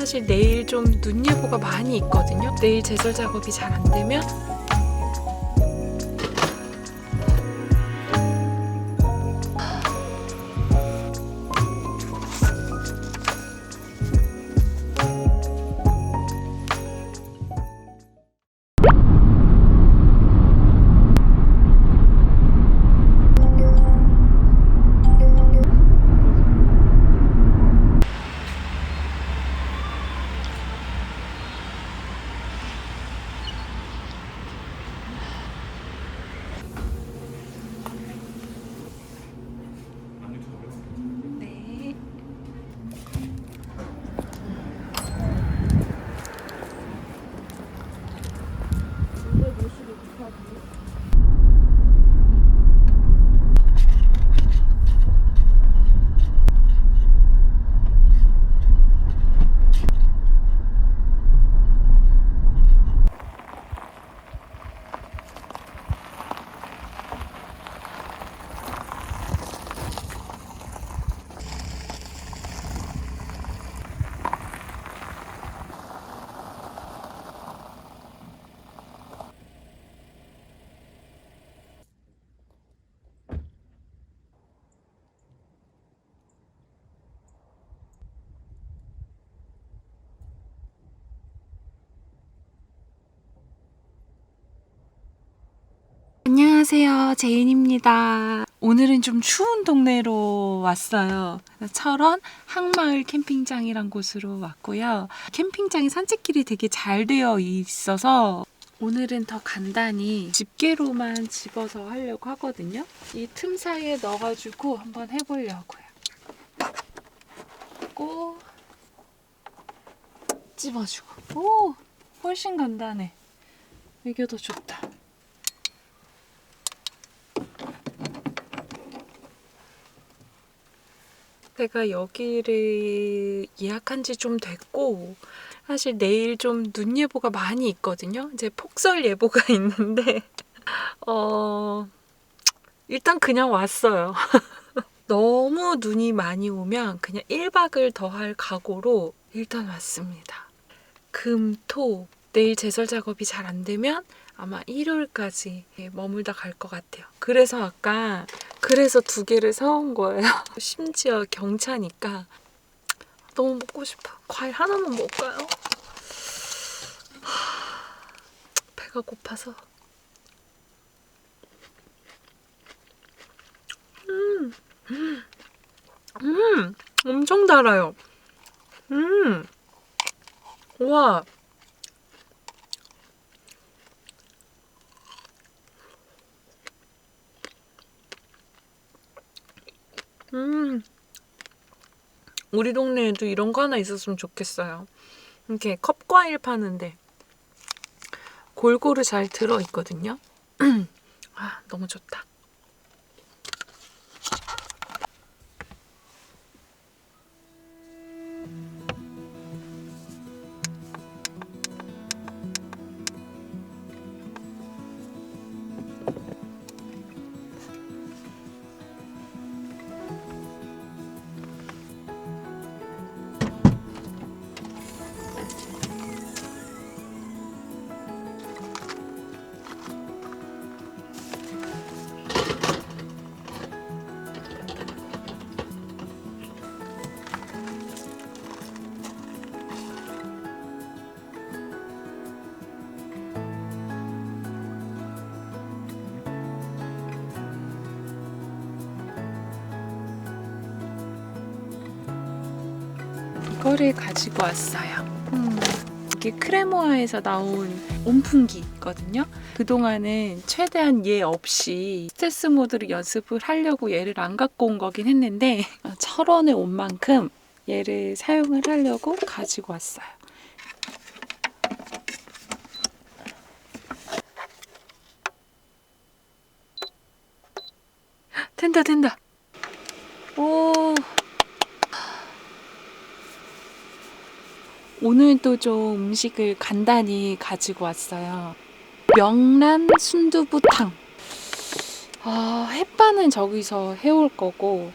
사실 내일 좀 눈 예보가 많이 있거든요. 내일 제설 작업이 잘 안 되면 네. 안녕하세요, 제인입니다. 오늘은 좀 추운 동네로 왔어요. 철원 항마을 캠핑장이란 곳으로 왔고요. 캠핑장이 산책길이 되게 잘 되어 있어서 오늘은 더 간단히 집게로만 집어서 하려고 하거든요. 이 틈 사이에 넣어가지고 한번 해보려고요. 고 집어주고. 오, 훨씬 간단해. 이게 더 좋다. 제가 여기를 예약한 지 좀 됐고, 사실 내일 좀 눈 예보가 많이 있거든요. 이제 폭설 예보가 있는데, 일단 그냥 왔어요. 너무 눈이 많이 오면 그냥 1박을 더 할 각오로 일단 왔습니다. 금, 토, 내일 제설 작업이 잘 안 되면 아마 일요일까지 머물다 갈 것 같아요. 그래서 두 개를 사온 거예요. 심지어 경차니까 너무 먹고 싶어. 과일 하나만 먹을까요? 배가 고파서. 엄청 달아요. 와. 우리 동네에도 이런 거 하나 있었으면 좋겠어요. 이렇게 컵과일 파는데 골고루 잘 들어있거든요. 아, 너무 좋다. 이거를 가지고 왔어요. 이게 크레모아에서 나온 온풍기거든요. 그동안은 최대한 얘 없이 스트레스 모드로 연습을 하려고 얘를 안 갖고 온 거긴 했는데 철원에 온 만큼 얘를 사용을 하려고 가지고 왔어요. 된다. 오. 오늘도 좀 음식을 간단히 가지고 왔어요. 명란 순두부탕. 햇반은 저기서 해올 거고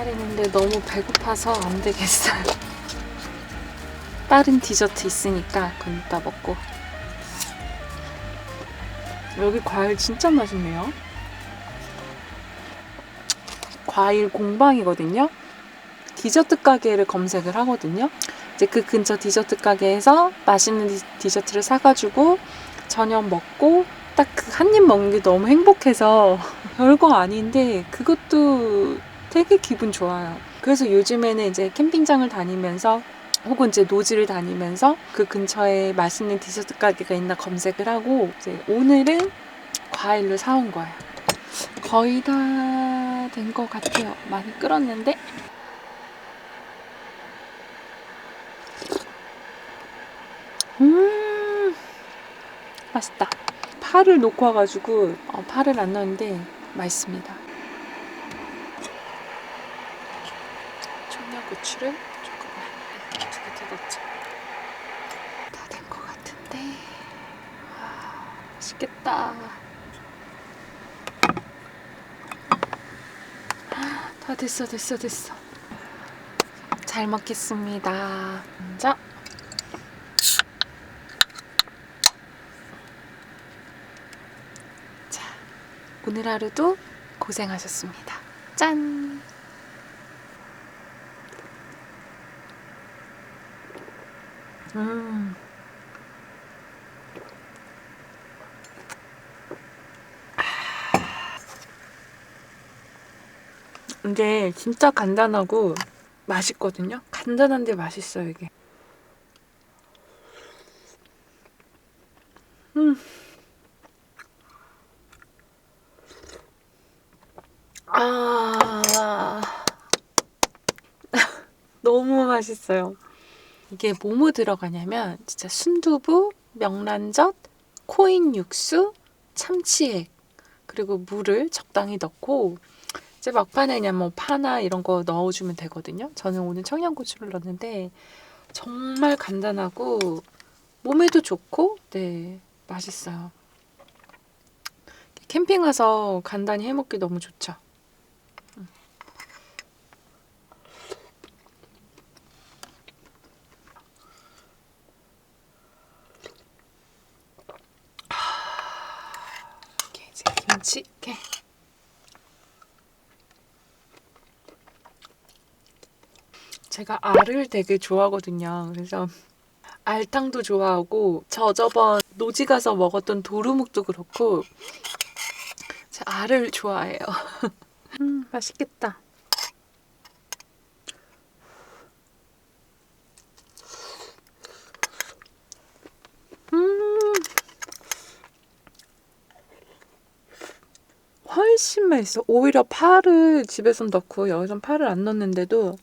기다리는데 너무 배고파서 안 되겠어요. 다른 디저트 있으니까 그건 이따 먹고. 여기 과일 진짜 맛있네요. 과일 공방이거든요. 디저트 가게를 검색을 하거든요. 이제 그 근처 디저트 가게에서 맛있는 디저트를 사가지고 저녁 먹고 딱 그 한 입 먹는 게 너무 행복해서 별거 아닌데 그것도 되게 기분 좋아요. 그래서 요즘에는 이제 캠핑장을 다니면서 혹은 이제 노지를 다니면서 그 근처에 맛있는 디저트 가게가 있나 검색을 하고 이제 오늘은 과일로 사온 거예요. 거의 다 된 것 같아요. 많이 끓었는데. 맛있다. 파를 놓고 와가지고 파를 안 넣었는데 맛있습니다. 청양고추를 조금만 2개 더 넣자. 다 된 것 같은데. 맛있겠다. 다 됐어. 잘 먹겠습니다. 자. 오늘 하루도 고생하셨습니다. 짠! 근데 진짜 간단하고 맛있거든요. 간단한데 맛있어요, 이게. 너무 맛있어요. 이게 뭐뭐 들어가냐면 진짜 순두부, 명란젓, 코인 육수, 참치액 그리고 물을 적당히 넣고 이제 막판에 그냥 뭐 파나 이런 거 넣어주면 되거든요. 저는 오늘 청양고추를 넣었는데 정말 간단하고 몸에도 좋고 네 맛있어요. 캠핑 가서 간단히 해먹기 너무 좋죠. 이렇게 이제 김치 이렇게. 제가 알을 되게 좋아하거든요. 그래서 알탕도 좋아하고 저번 노지 가서 먹었던 도루묵도 그렇고 제가 알을 좋아해요. 맛있겠다. 훨씬 맛있어. 오히려 파를 집에서 넣고 여기선 파를 안 넣는데도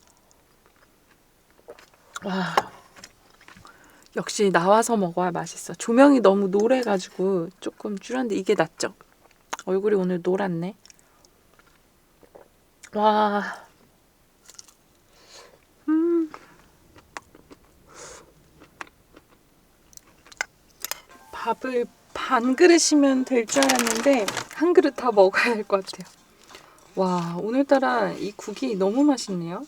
와 역시 나와서 먹어야 맛있어. 조명이 너무 노래가지고 조금 줄였는데 이게 낫죠? 얼굴이 오늘 노랗네. 와 밥을 반 그릇이면 될 줄 알았는데 한 그릇 다 먹어야 할 것 같아요. 와 오늘따라 이 국이 너무 맛있네요.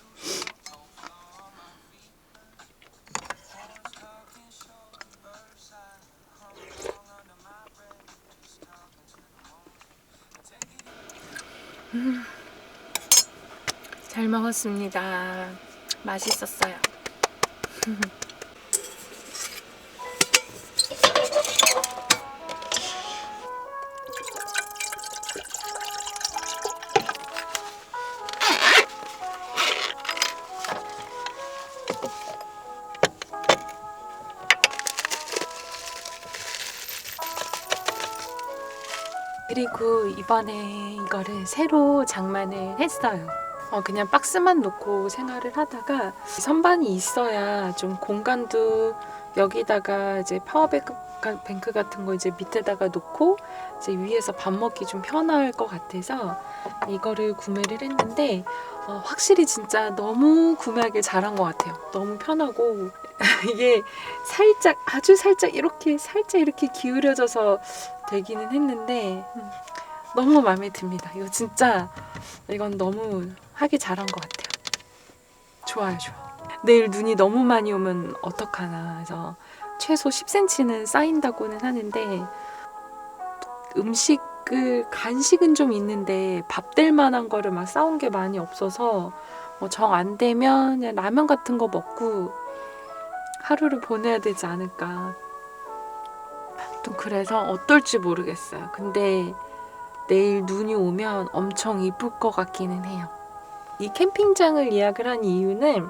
잘 먹었습니다. 맛있었어요. 그리고 이번에 이거를 새로 장만을 했어요. 그냥 박스만 놓고 생활을 하다가 선반이 있어야 좀 공간도 여기다가 이제 파워뱅크 같은 거 이제 밑에다가 놓고 이제 위에서 밥 먹기 좀 편할 것 같아서 이거를 구매를 했는데 확실히 진짜 너무 구매하길 잘한 것 같아요. 너무 편하고 이게 아주 살짝 이렇게 기울여져서 되기는 했는데 너무 마음에 듭니다. 이건 너무 하기 잘한 것 같아요. 좋아요, 좋아. 내일 눈이 너무 많이 오면 어떡하나. 그래서 최소 10cm는 쌓인다고는 하는데 간식은 좀 있는데 밥 될 만한 거를 막 싸온 게 많이 없어서 뭐 정 안 되면 그냥 라면 같은 거 먹고 하루를 보내야 되지 않을까. 또 그래서 어떨지 모르겠어요. 근데 내일 눈이 오면 엄청 이쁠 것 같기는 해요. 이 캠핑장을 예약을 한 이유는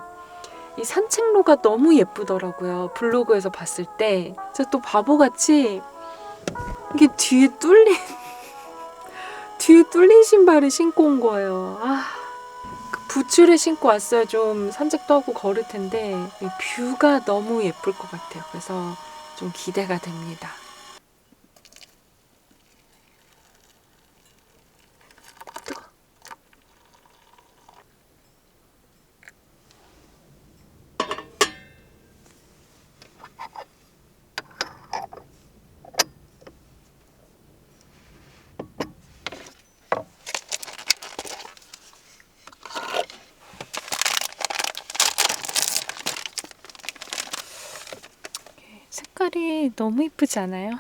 이 산책로가 너무 예쁘더라고요. 블로그에서 봤을 때. 제가 또 바보같이 이게 뒤에 뚫린 신발을 신고 온 거예요. 그 부츠를 신고 왔어야 좀 산책도 하고 걸을 텐데 이 뷰가 너무 예쁠 것 같아요. 그래서 좀 기대가 됩니다. 색깔이 너무 이쁘지 않아요?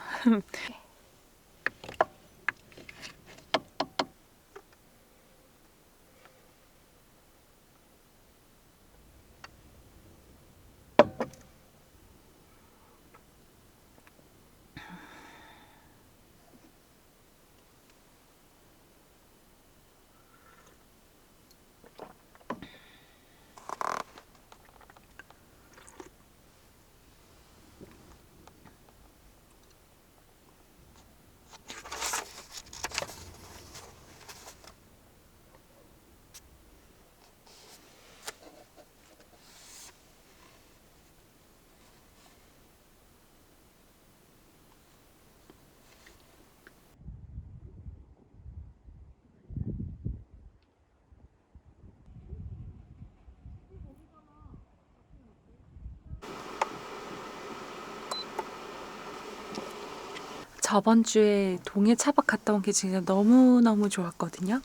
저번 주에 동해 차박 갔다 온 게 진짜 너무너무 좋았거든요.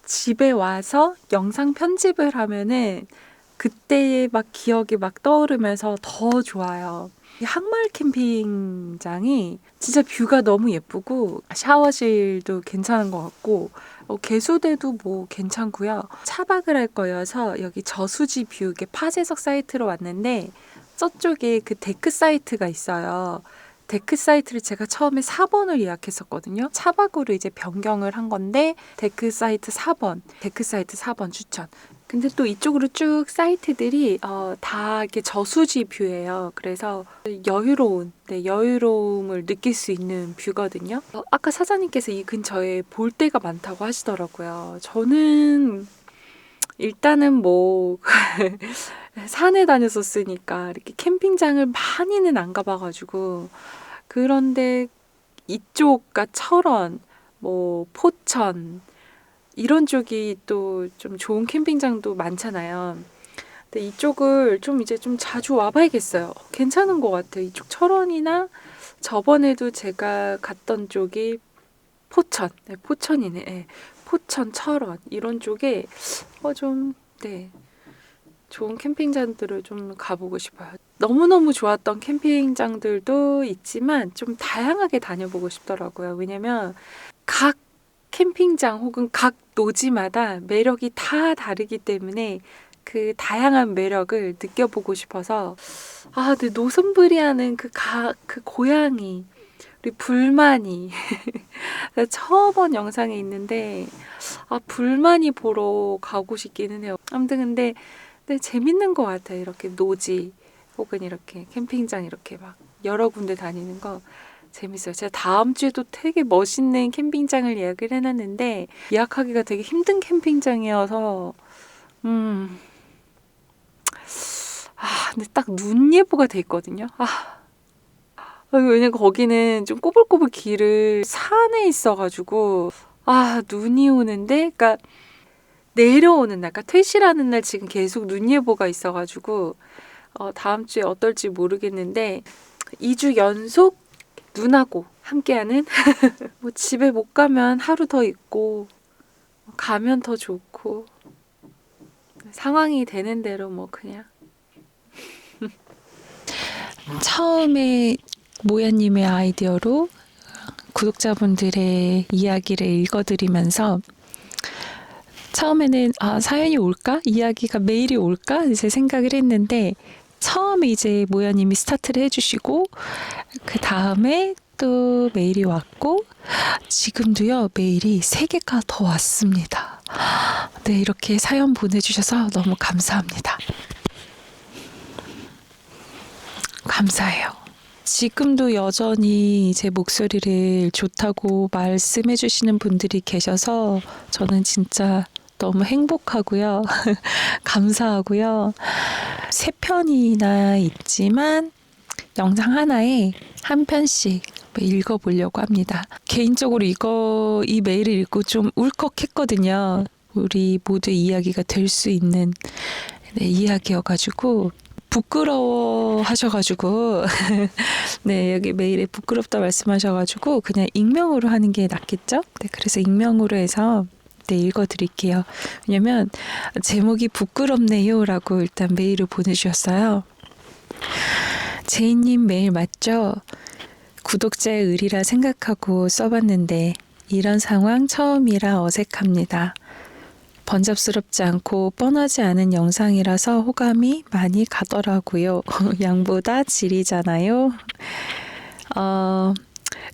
집에 와서 영상 편집을 하면은 그때의 막 기억이 막 떠오르면서 더 좋아요. 이 항마을 캠핑장이 진짜 뷰가 너무 예쁘고 샤워실도 괜찮은 것 같고 개수대도 뭐 괜찮고요. 차박을 할 거여서 여기 저수지 뷰, 파쇄석 사이트로 왔는데 저쪽에 그 데크 사이트가 있어요. 데크 사이트를 제가 처음에 4번을 예약했었거든요. 차박으로 이제 변경을 한 건데 데크 사이트 4번 추천. 근데 또 이쪽으로 쭉 사이트들이 다 이렇게 저수지 뷰예요. 그래서 여유로움을 느낄 수 있는 뷰거든요. 아까 사장님께서 이 근처에 볼 데가 많다고 하시더라고요. 저는 일단은 뭐 산에 다녔었으니까 이렇게 캠핑장을 많이는 안 가봐가지고 그런데 이쪽과 철원, 뭐 포천 이런 쪽이 또 좀 좋은 캠핑장도 많잖아요. 근데 이쪽을 좀 이제 좀 자주 와봐야겠어요. 괜찮은 것 같아요. 이쪽 철원이나 저번에도 제가 갔던 쪽이 포천이네. 네. 포천, 철원 이런 쪽에 네. 좋은 캠핑장들을 좀 가보고 싶어요. 너무너무 좋았던 캠핑장들도 있지만 좀 다양하게 다녀보고 싶더라고요. 왜냐면 각 캠핑장 혹은 각 노지마다 매력이 다 다르기 때문에 그 다양한 매력을 느껴보고 싶어서 근데 노선부리하는 그 고양이 우리 불만이 처음 본 영상에 있는데 불만이 보러 가고 싶기는 해요. 아무튼 근데 재밌는 것 같아요. 이렇게 노지 혹은 이렇게 캠핑장 이렇게 막 여러 군데 다니는 거 재밌어요. 제가 다음 주에도 되게 멋있는 캠핑장을 예약을 해놨는데 예약하기가 되게 힘든 캠핑장이어서 근데 딱 눈 예보가 돼 있거든요. 왜냐면 거기는 좀 꼬불꼬불 길을 산에 있어가지고 눈이 오는데 그러니까 내려오는 날, 그러니까 퇴실하는 날 지금 계속 눈 예보가 있어가지고 다음 주에 어떨지 모르겠는데 2주 연속 눈하고 함께하는 뭐 집에 못 가면 하루 더 있고 가면 더 좋고 상황이 되는 대로 뭐 그냥. 처음에 모야님의 아이디어로 구독자분들의 이야기를 읽어드리면서 처음에는 사연이 올까? 이야기가 메일이 올까? 이제 생각을 했는데 처음에 이제 모야님이 스타트를 해주시고 그 다음에 또 메일이 왔고 지금도요 메일이 3개가 더 왔습니다. 네, 이렇게 사연 보내주셔서 너무 감사합니다. 감사해요. 지금도 여전히 제 목소리를 좋다고 말씀해 주시는 분들이 계셔서 저는 진짜 너무 행복하고요. 감사하고요. 3편이나 있지만 영상 하나에 한 편씩 읽어보려고 합니다. 개인적으로 이 메일을 읽고 좀 울컥했거든요. 우리 모두의 이야기가 될 수 있는 이야기여가지고 부끄러워 하셔가지고 네, 여기 메일에 부끄럽다 말씀하셔가지고 그냥 익명으로 하는 게 낫겠죠? 네, 그래서 익명으로 해서 네, 읽어드릴게요. 왜냐면 제목이 부끄럽네요 라고 일단 메일을 보내주셨어요. 제이님 메일 맞죠? 구독자의 의리라 생각하고 써봤는데 이런 상황 처음이라 어색합니다. 번잡스럽지 않고 뻔하지 않은 영상이라서 호감이 많이 가더라고요. 양보다 질이잖아요.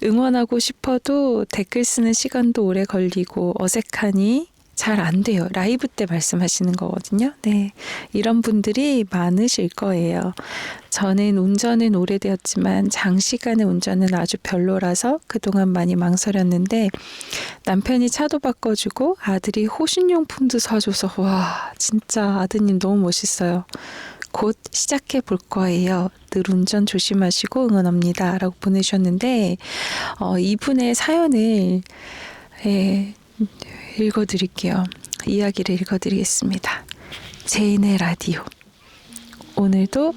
응원하고 싶어도 댓글 쓰는 시간도 오래 걸리고 어색하니 잘 안 돼요. 라이브 때 말씀하시는 거거든요. 네, 이런 분들이 많으실 거예요. 저는 운전은 오래되었지만 장시간의 운전은 아주 별로라서 그동안 많이 망설였는데 남편이 차도 바꿔주고 아들이 호신용품도 사줘서 와, 진짜 아드님 너무 멋있어요. 곧 시작해 볼 거예요. 늘 운전 조심하시고 응원합니다. 라고 보내주셨는데 이분의 사연을 읽어드릴게요. 이야기를 읽어드리겠습니다. 제인의 라디오. 오늘도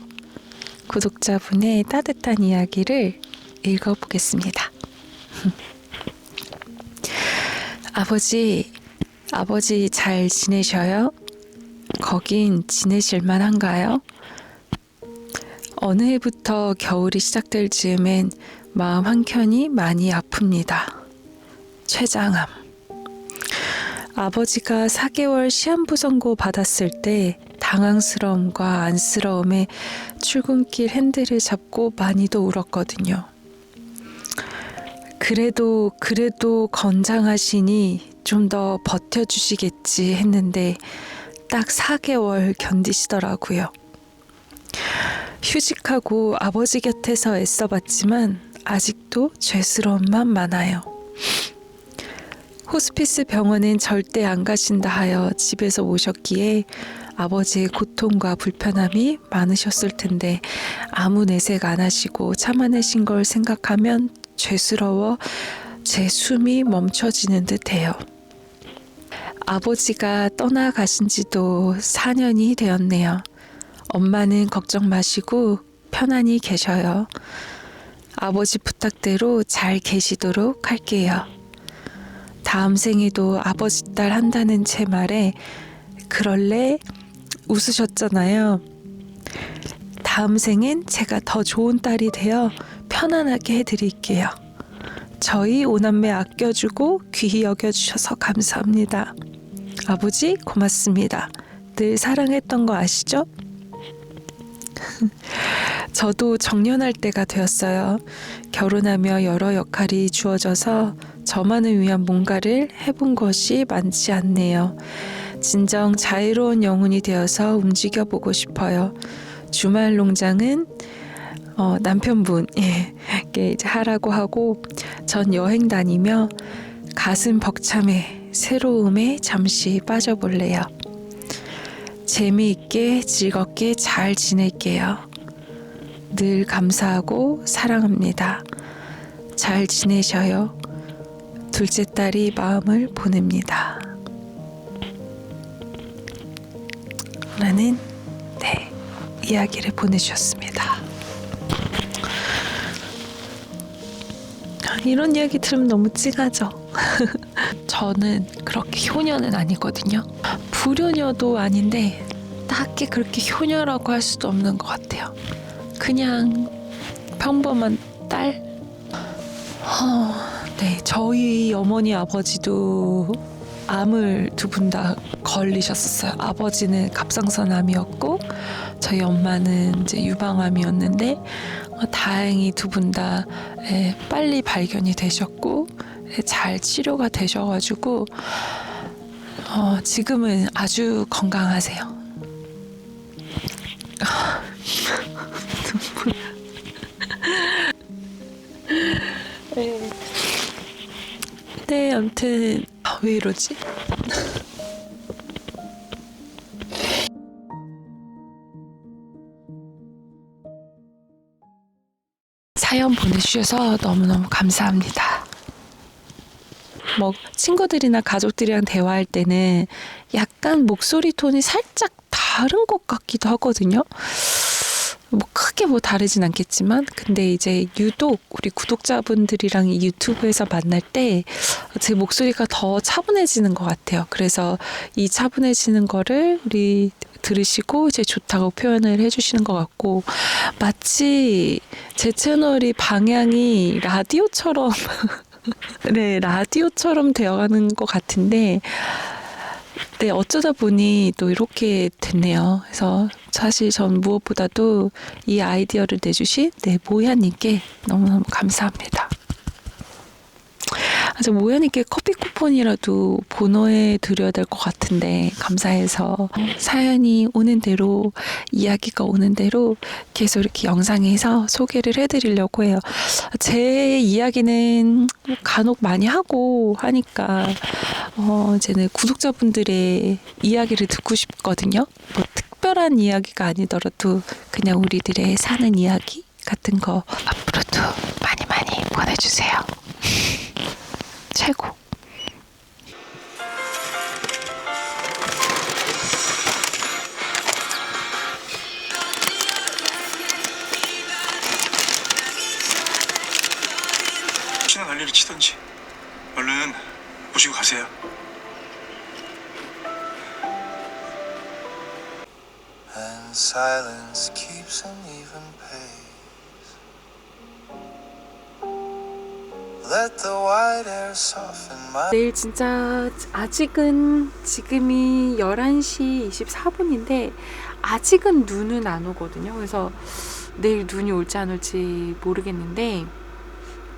구독자분의 따뜻한 이야기를 읽어보겠습니다. 아버지 잘 지내셔요? 거긴 지내실 만한가요? 어느 해부터 겨울이 시작될 즈음엔 마음 한켠이 많이 아픕니다. 췌장암. 아버지가 4개월 시한부 선고 받았을 때 당황스러움과 안쓰러움에 출근길 핸들을 잡고 많이도 울었거든요. 그래도 건장하시니 좀 더 버텨주시겠지 했는데 딱 4개월 견디시더라고요. 휴직하고 아버지 곁에서 애써봤지만 아직도 죄스러움만 많아요. 호스피스 병원은 절대 안 가신다 하여 집에서 오셨기에 아버지의 고통과 불편함이 많으셨을 텐데 아무 내색 안 하시고 참아내신 걸 생각하면 죄스러워 제 숨이 멈춰지는 듯해요. 아버지가 떠나가신 지도 4년이 되었네요. 엄마는 걱정 마시고 편안히 계셔요. 아버지 부탁대로 잘 계시도록 할게요. 다음 생에도 아버지 딸 한다는 제 말에 그럴래? 웃으셨잖아요. 다음 생엔 제가 더 좋은 딸이 되어 편안하게 해드릴게요. 저희 오남매 아껴주고 귀히 여겨주셔서 감사합니다. 아버지 고맙습니다. 늘 사랑했던 거 아시죠? 저도 정년할 때가 되었어요. 결혼하며 여러 역할이 주어져서 저만을 위한 뭔가를 해본 것이 많지 않네요. 진정 자유로운 영혼이 되어서 움직여보고 싶어요. 주말 농장은 남편분 이제 하라고 하고 전 여행 다니며 가슴 벅참에 새로움에 잠시 빠져볼래요. 재미있게 즐겁게 잘 지낼게요. 늘 감사하고 사랑합니다. 잘 지내셔요. 둘째 딸이 마음을 보냅니다. 라는 이야기를 보내주셨습니다. 이런 이야기 들으면 너무 찡하죠. 저는 그렇게 효녀는 아니거든요. 불효녀도 아닌데 딱히 그렇게 효녀라고 할 수도 없는 것 같아요. 그냥 평범한 딸? 네, 저희 어머니 아버지도 암을 두 분 다 걸리셨었어요. 아버지는 갑상선암이었고 저희 엄마는 이제 유방암이었는데 다행히 두 분 다 빨리 발견이 되셨고 잘 치료가 되셔가지고 지금은 아주 건강하세요. 네, 아무튼 왜 이러지? 사연 보내주셔서 너무너무 감사합니다. 뭐 친구들이나 가족들이랑 대화할 때는 약간 목소리 톤이 살짝 다른 것 같기도 하거든요. 뭐 크게 뭐 다르진 않겠지만 근데 이제 유독 우리 구독자분들이랑 이 유튜브에서 만날 때 제 목소리가 더 차분해지는 것 같아요. 그래서 이 차분해지는 거를 우리 들으시고 이제 좋다고 표현을 해주시는 것 같고 마치 제 채널이 방향이 라디오처럼 네, 라디오처럼 되어가는 것 같은데 네, 어쩌다 보니 또 이렇게 됐네요. 그래서 사실 전 무엇보다도 이 아이디어를 내주신 모야님께 너무너무 감사합니다. 아직 모야님께 커피 쿠폰이라도 보너해 드려야 될 것 같은데 감사해서 사연이 오는 대로 이야기가 오는 대로 계속 이렇게 영상에서 소개를 해드리려고 해요. 제 이야기는 간혹 많이 하고 하니까 이제는 구독자분들의 이야기를 듣고 싶거든요. 뭐 특별한 이야기가 아니더라도 그냥 우리들의 사는 이야기 같은 거 앞으로도 많이 많이 보내주세요. 최고. 혹시나 난리를 치던지 얼른 모시고 가세요. And silence keeps an even pace. Let the white air soften my. 내일 진짜 아직은 지금이 11시 24분인데 아직은 눈은 안 오거든요. 그래서 내일 눈이 올지 안 올지 모르겠는데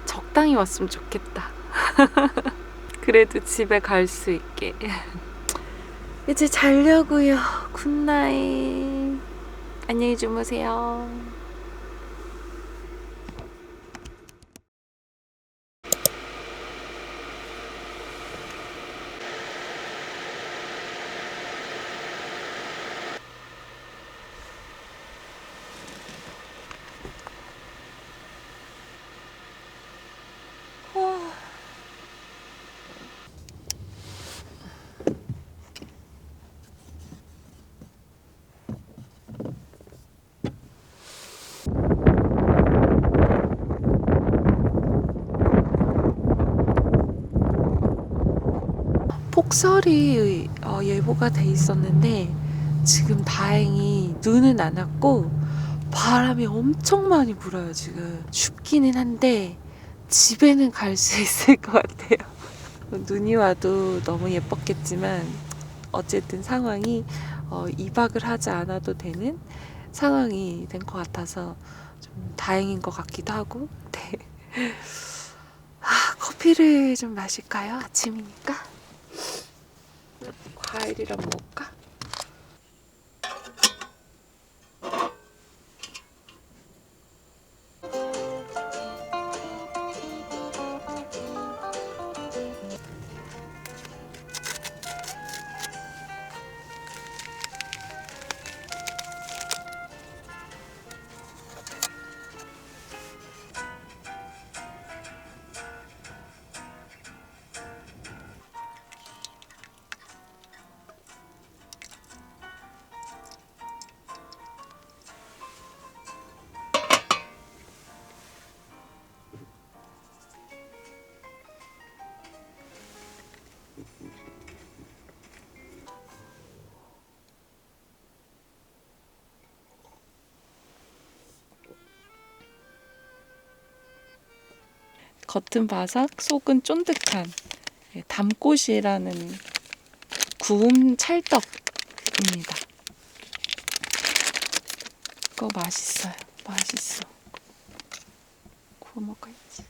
적당히 왔으면 좋겠다. 그래도 집에 갈 수 있게. 이제 자려고요. 굿나잇. 안녕히 주무세요. 폭설이 예보가 돼 있었는데 지금 다행히 눈은 안 왔고 바람이 엄청 많이 불어요. 지금 춥기는 한데 집에는 갈 수 있을 것 같아요. 눈이 와도 너무 예뻤겠지만 어쨌든 상황이 2박을 하지 않아도 되는 상황이 된 것 같아서 좀 다행인 것 같기도 하고. 네. 커피를 좀 마실까요? 아침이니까. 과일이랑 먹을까? 겉은 바삭, 속은 쫀득한 담꽃이라는 구움 찰떡입니다. 이거 맛있어요. 맛있어. 구워 먹어야지.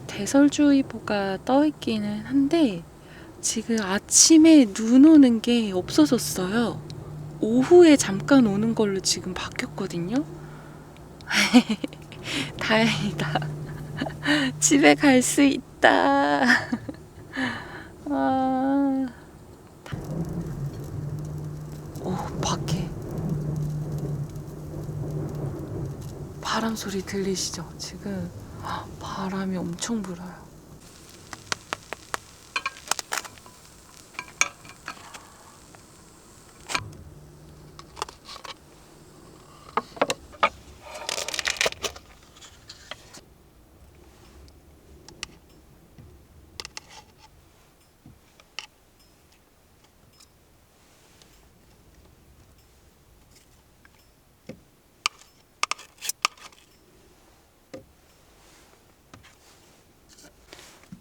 대설주의보가 떠 있기는 한데 지금 아침에 눈 오는 게 없어졌어요. 오후에 잠깐 오는 걸로 지금 바뀌었거든요. 다행이다. 집에 갈 수 있다. 아... 오, 밖에 바람 소리 들리시죠? 지금 바람이 엄청 불어요.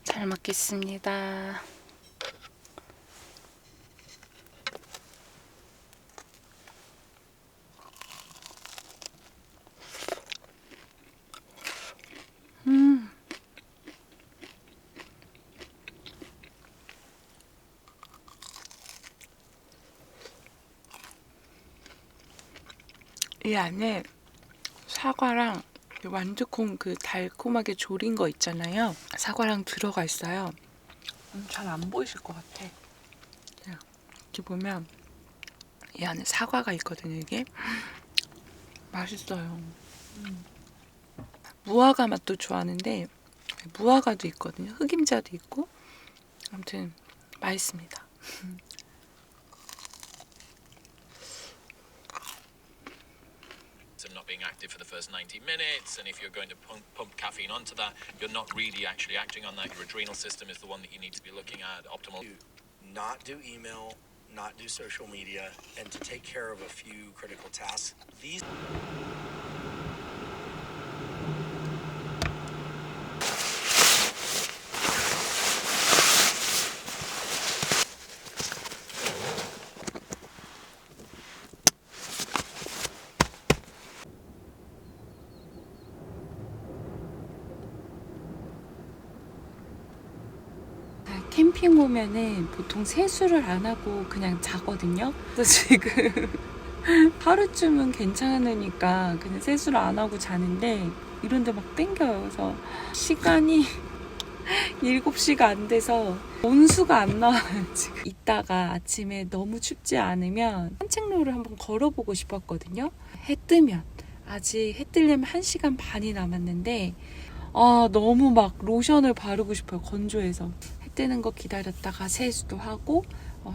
잘 먹겠습니다. 이 안에 사과랑 완두콩 그 달콤하게 졸인 거 있잖아요. 사과랑 들어가 있어요. 잘 안 보이실 것 같아. 이렇게 보면 이 안에 사과가 있거든요. 이게 맛있어요. 무화과 맛도 좋아하는데 무화과도 있거든요. 흑임자도 있고 아무튼 맛있습니다. Not being active for the first 90 minutes, and if you're going to pump caffeine onto that, you're not really actually acting on that. Your adrenal system is the one that you need to be looking at. Optimal. Not do email, not do social media, and to take care of a few critical tasks. These 캠핑 오면은 보통 세수를 안 하고 그냥 자거든요. 그래서 지금 하루쯤은 괜찮으니까 그냥 세수를 안 하고 자는데 이런데 막 땡겨요. 그래서 시간이 7시가 안 돼서 온수가 안 나와요 지금. 이따가 아침에 너무 춥지 않으면 산책로를 한번 걸어보고 싶었거든요. 해 뜨면 아직 해 뜨려면 1시간 반이 남았는데 너무 막 로션을 바르고 싶어요. 건조해서. 해 뜨는 거 기다렸다가 세수도 하고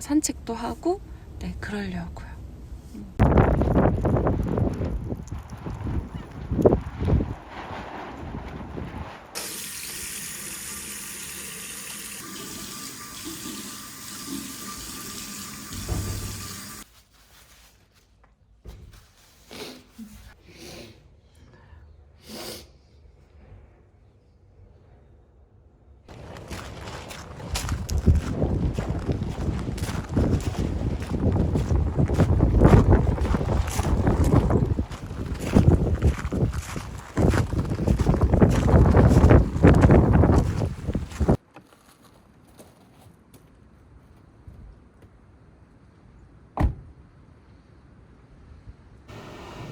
산책도 하고 네 그러려고요.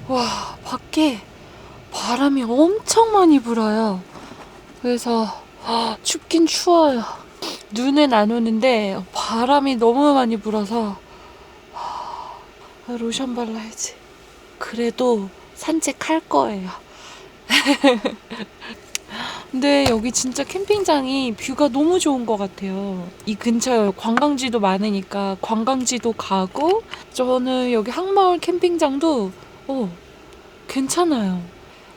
와, 밖에 바람이 엄청 많이 불어요. 그래서 춥긴 추워요. 눈은 안 오는데 바람이 너무 많이 불어서 로션 발라야지. 그래도 산책할 거예요. 근데 여기 진짜 캠핑장이 뷰가 너무 좋은 것 같아요. 이 근처에 관광지도 많으니까 관광지도 가고, 저는 여기 항마을 캠핑장도 괜찮아요.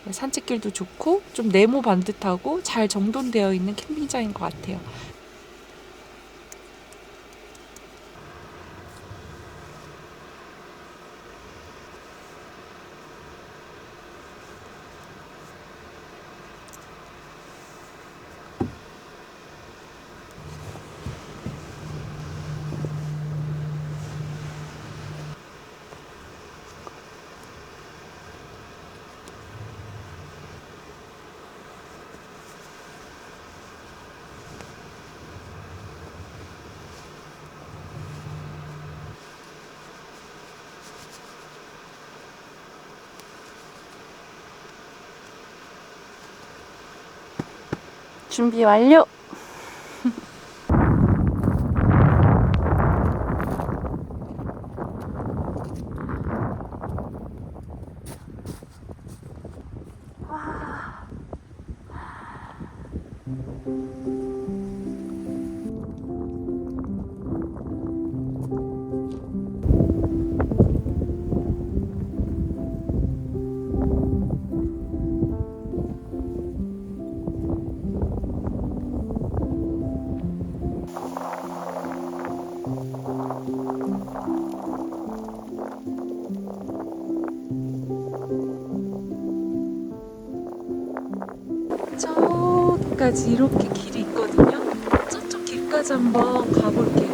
산책길도 좋고 좀 네모 반듯하고 잘 정돈되어 있는 캠핑장인 것 같아요. 준비 완료! 저기까지 이렇게 길이 있거든요. 저쪽 길까지 한번 가볼게요.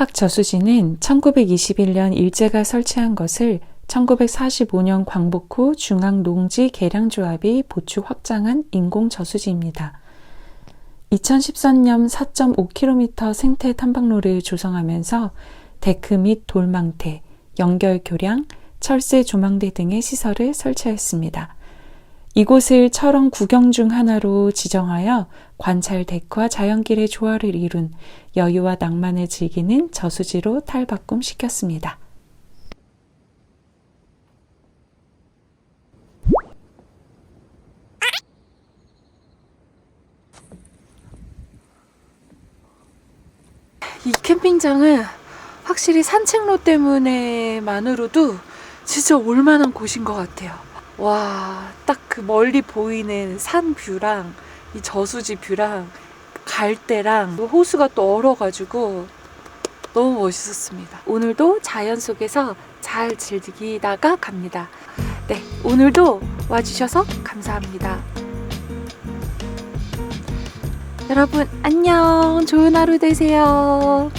학저수지는 1921년 일제가 설치한 것을 1945년 광복 후 중앙농지개량조합이 보충 확장한 인공저수지입니다. 2013년 4.5km 생태 탐방로를 조성하면서 데크 및 돌망태, 연결교량, 철새 조망대 등의 시설을 설치했습니다. 이곳을 철원 구경 중 하나로 지정하여 관찰 데크와 자연길의 조화를 이룬 여유와 낭만을 즐기는 저수지로 탈바꿈시켰습니다. 이 캠핑장은 확실히 산책로 때문에만으로도 진짜 올만한 곳인 것 같아요. 와, 딱 그 멀리 보이는 산 뷰랑 이 저수지 뷰랑 갈대랑 호수가 또 얼어가지고 너무 멋있었습니다. 오늘도 자연 속에서 잘 즐기다가 갑니다. 네, 오늘도 와주셔서 감사합니다. 여러분 안녕, 좋은 하루 되세요.